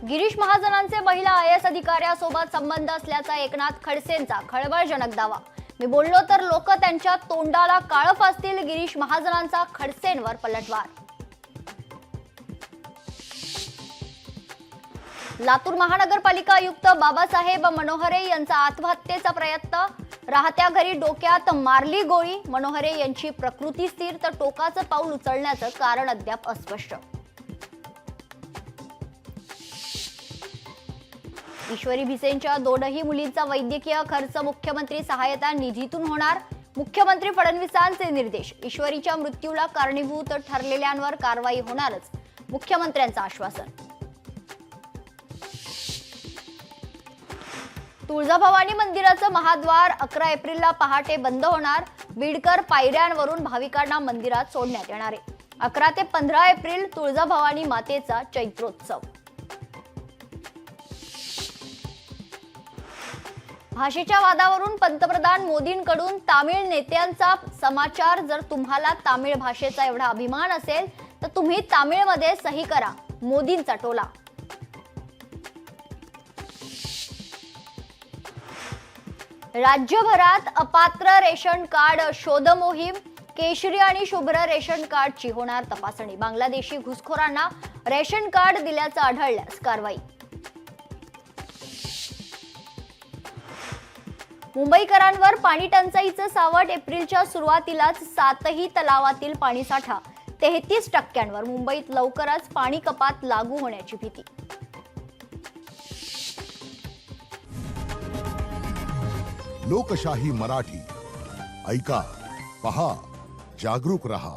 गिरीश महाजनांचे महिला आय.एस. अधिकाऱ्यासोबत संबंध असल्याचा एकनाथ खडसेंचा खळबळजनक दावा। मी बोललो तर लोक त्यांच्या तोंडाला काळं फासतील, गिरीश महाजनांचा खडसेंवर पलटवार। लातूर महानगरपालिका आयुक्त बाबासाहेब मनोहरे यांचा आत्महत्येचा प्रयत्न, राहत्या घरी डोक्यात मारली गोळी। मनोहरे यांची प्रकृती स्थिर तर टोकाचं पाऊल उचलण्याचं कारण अद्याप अस्पष्ट। ईश्वरी भिसेंच्या दोनही मुलींचा वैद्यकीय खर्च मुख्यमंत्री सहायता निधीतून होणार, मुख्यमंत्री फडणवीसांचे निर्देश। ईश्वरीच्या मृत्यूला कारणीभूत ठरलेल्यांवर कारवाई होणारच, मुख्यमंत्र्यांचं आश्वासन। तुळजाभवानी मंदिराचं महाद्वार 11 एप्रिलला पहाटे बंद होणार, बीडकर पायऱ्यांवरून भाविकांना मंदिरात सोडण्यात येणार आहे। 11 ते 15 एप्रिल तुळजाभवानी मातेचा चैत्रोत्सव। भाषेच्या वादावरून पंतप्रधान मोदींकडून तामिळ नेत्यांचा समाचार। जर तुम्हाला तामिळ भाषेचा एवढा अभिमान असेल तर तुम्ही तामिळमध्ये सही करा, मोदींचा टोला। राज्यभरात अपात्र रेशन कार्ड शोध मोहीम, केशरी आणि शुभ्र रेशन कार्डची होणार तपासणी। बांगलादेशी घुसखोरांना रेशन कार्ड दिल्याचं आढळल्यास कारवाई। मुंबईकरांवर पाणी टंचाईचं सावट, एप्रिलच्या सुरुवातीलाच 7ही तलावातील पाणीसाठा 33%। मुंबईत लवकरच पाणी कपात लागू होण्याची भीती। लोकशाही मराठी ऐका, पहा, जागरूक रहा।